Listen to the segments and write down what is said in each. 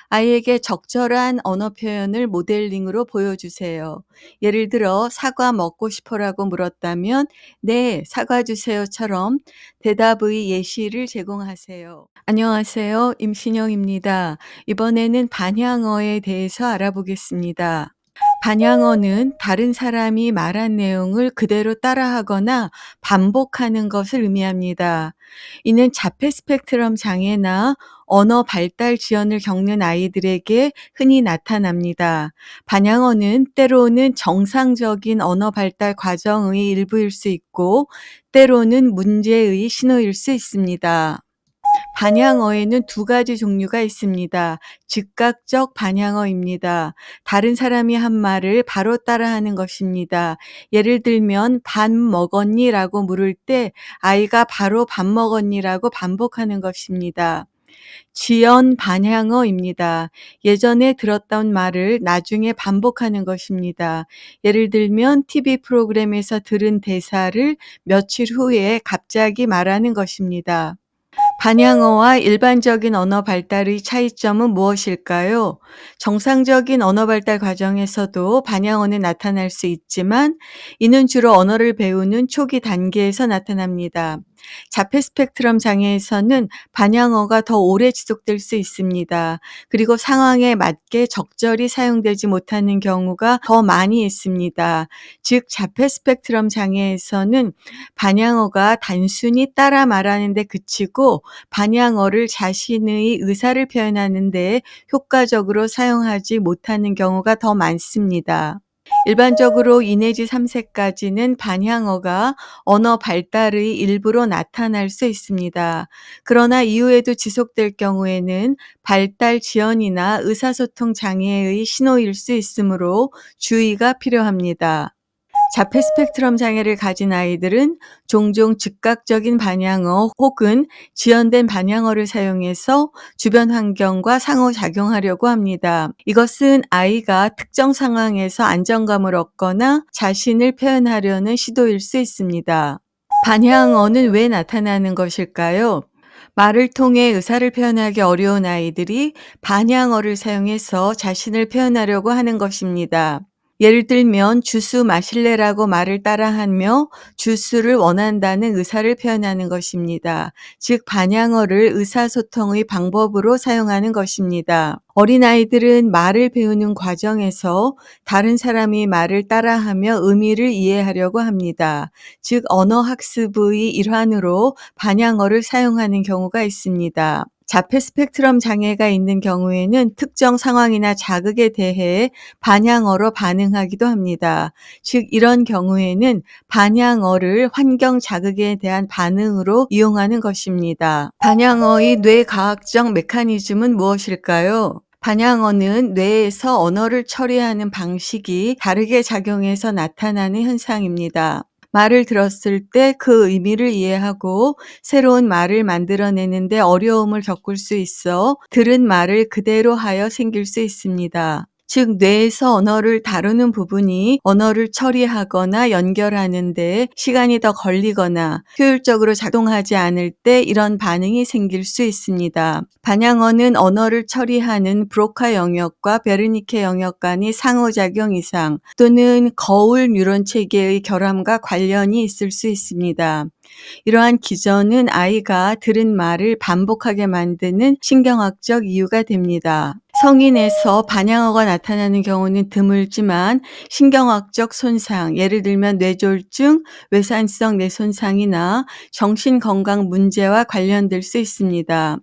아이에게 적절한 언어 표현을 모델링으로 보여주세요. 예를 들어, 사과 먹고 싶어라고 물었다면, 네, 사과 주세요처럼 대답의 예시를 제공하세요. 안녕하세요. 임신영입니다. 이번에는 반향어에 대해서 알아보겠습니다. 반향어는 다른 사람이 말한 내용을 그대로 따라하거나 반복하는 것을 의미합니다. 이는 자폐 스펙트럼 장애나 언어 발달 지연을 겪는 아이들에게 흔히 나타납니다. 반향어는 때로는 정상적인 언어 발달 과정의 일부일 수 있고, 때로는 문제의 신호일 수 있습니다. 반향어에는 두 가지 종류가 있습니다. 즉각적 반향어입니다. 다른 사람이 한 말을 바로 따라하는 것입니다. 예를 들면 밥 먹었니? 라고 물을 때 아이가 바로 밥 먹었니? 라고 반복하는 것입니다. 지연 반향어입니다. 예전에 들었던 말을 나중에 반복하는 것입니다. 예를 들면 TV 프로그램에서 들은 대사를 며칠 후에 갑자기 말하는 것입니다. 반향어와 일반적인 언어 발달의 차이점은 무엇일까요? 정상적인 언어 발달 과정에서도 반향어는 나타날 수 있지만, 이는 주로 언어를 배우는 초기 단계에서 나타납니다. 자폐 스펙트럼 장애에서는 반향어가 더 오래 지속될 수 있습니다. 그리고 상황에 맞게 적절히 사용되지 못하는 경우가 더 많이 있습니다. 즉, 자폐 스펙트럼 장애에서는 반향어가 단순히 따라 말하는 데 그치고, 반향어를 자신의 의사를 표현하는 데 효과적으로 사용하지 못하는 경우가 더 많습니다. 일반적으로 2 내지 3세까지는 반향어가 언어 발달의 일부로 나타날 수 있습니다. 그러나 이후에도 지속될 경우에는 발달 지연이나 의사소통 장애의 신호일 수 있으므로 주의가 필요합니다. 자폐 스펙트럼 장애를 가진 아이들은 종종 즉각적인 반향어 혹은 지연된 반향어를 사용해서 주변 환경과 상호작용하려고 합니다. 이것은 아이가 특정 상황에서 안정감을 얻거나 자신을 표현하려는 시도일 수 있습니다. 반향어는 왜 나타나는 것일까요? 말을 통해 의사를 표현하기 어려운 아이들이 반향어를 사용해서 자신을 표현하려고 하는 것입니다. 예를 들면 주스 마실래라고 말을 따라하며 주스를 원한다는 의사를 표현하는 것입니다. 즉, 반향어를 의사소통의 방법으로 사용하는 것입니다. 어린아이들은 말을 배우는 과정에서 다른 사람이 말을 따라하며 의미를 이해하려고 합니다. 즉, 언어 학습의 일환으로 반향어를 사용하는 경우가 있습니다. 자폐 스펙트럼 장애가 있는 경우에는 특정 상황이나 자극에 대해 반향어로 반응하기도 합니다. 즉, 이런 경우에는 반향어를 환경 자극에 대한 반응으로 이용하는 것입니다. 반향어의 뇌과학적 메커니즘은 무엇일까요? 반향어는 뇌에서 언어를 처리하는 방식이 다르게 작용해서 나타나는 현상입니다. 말을 들었을 때 그 의미를 이해하고 새로운 말을 만들어내는데 어려움을 겪을 수 있어 들은 말을 그대로 하여 생길 수 있습니다. 즉, 뇌에서 언어를 다루는 부분이 언어를 처리하거나 연결하는 데 시간이 더 걸리거나 효율적으로 작동하지 않을 때 이런 반응이 생길 수 있습니다. 반향어는 언어를 처리하는 브로카 영역과 베르니케 영역 간의 상호작용 이상 또는 거울 뉴런 체계의 결함과 관련이 있을 수 있습니다. 이러한 기전은 아이가 들은 말을 반복하게 만드는 신경학적 이유가 됩니다. 성인에서 반향어가 나타나는 경우는 드물지만 신경학적 손상, 예를 들면 뇌졸중, 외산성 뇌손상이나 정신건강 문제와 관련될 수 있습니다.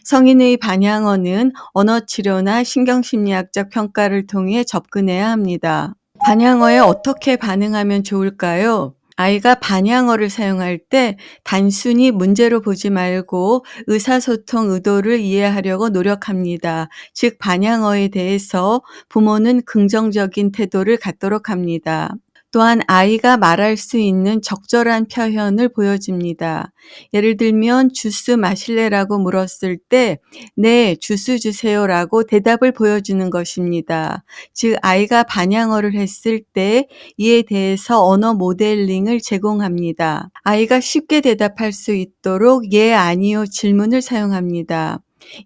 성인의 반향어는 언어치료나 신경심리학적 평가를 통해 접근해야 합니다. 반향어에 어떻게 반응하면 좋을까요? 아이가 반향어를 사용할 때 단순히 문제로 보지 말고 의사소통 의도를 이해하려고 노력합니다. 즉, 반향어에 대해서 부모는 긍정적인 태도를 갖도록 합니다. 또한 아이가 말할 수 있는 적절한 표현을 보여줍니다. 예를 들면 주스 마실래라고 물었을 때 네, 주스 주세요라고 대답을 보여주는 것입니다. 즉, 아이가 반향어를 했을 때 이에 대해서 언어 모델링을 제공합니다. 아이가 쉽게 대답할 수 있도록 예, 아니요 질문을 사용합니다.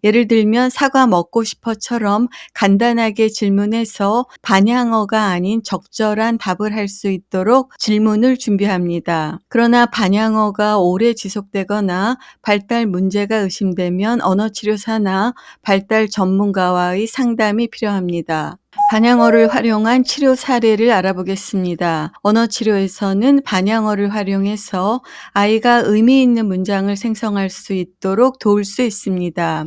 예를 들면 사과 먹고 싶어처럼 간단하게 질문해서 반향어가 아닌 적절한 답을 할 수 있도록 질문을 준비합니다. 그러나 반향어가 오래 지속되거나 발달 문제가 의심되면 언어치료사나 발달 전문가와의 상담이 필요합니다. 반향어를 활용한 치료 사례를 알아보겠습니다. 언어치료에서는 반향어를 활용해서 아이가 의미 있는 문장을 생성할 수 있도록 도울 수 있습니다.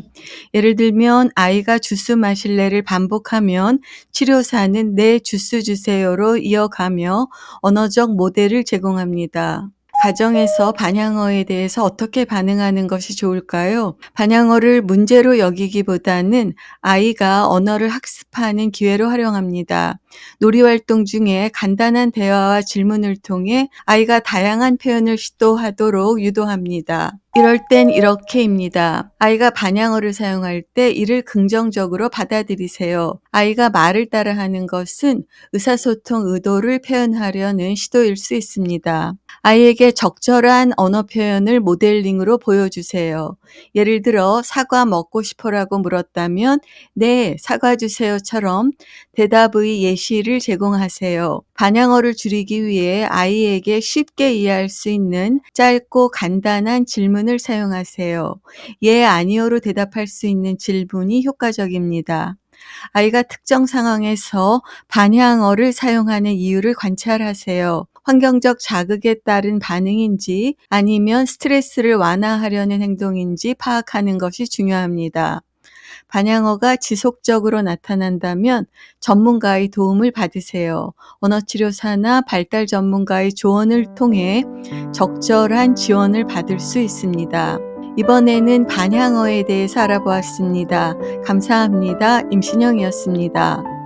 예를 들면 아이가 주스 마실래를 반복하면 치료사는 네 주스 주세요로 이어가며 언어적 모델을 제공합니다. 가정에서 반향어에 대해서 어떻게 반응하는 것이 좋을까요? 반향어를 문제로 여기기보다는 아이가 언어를 학습하는 기회로 활용합니다. 놀이 활동 중에 간단한 대화와 질문을 통해 아이가 다양한 표현을 시도하도록 유도합니다. 이럴 땐 이렇게입니다. 아이가 반향어를 사용할 때 이를 긍정적으로 받아들이세요. 아이가 말을 따라하는 것은 의사소통 의도를 표현하려는 시도일 수 있습니다. 아이에게 적절한 언어 표현을 모델링으로 보여주세요. 예를 들어 사과 먹고 싶어라고 물었다면 네, 사과 주세요처럼 대답의 예시를 제공하세요. 반향어를 줄이기 위해 아이에게 쉽게 이해할 수 있는 짧고 간단한 질문을 사용하세요. 예, 아니요로 대답할 수 있는 질문이 효과적입니다. 아이가 특정 상황에서 반향어를 사용하는 이유를 관찰하세요. 환경적 자극에 따른 반응인지 아니면 스트레스를 완화하려는 행동인지 파악하는 것이 중요합니다. 반향어가 지속적으로 나타난다면 전문가의 도움을 받으세요. 언어치료사나 발달 전문가의 조언을 통해 적절한 지원을 받을 수 있습니다. 이번에는 반향어에 대해서 알아보았습니다. 감사합니다. 임신영이었습니다.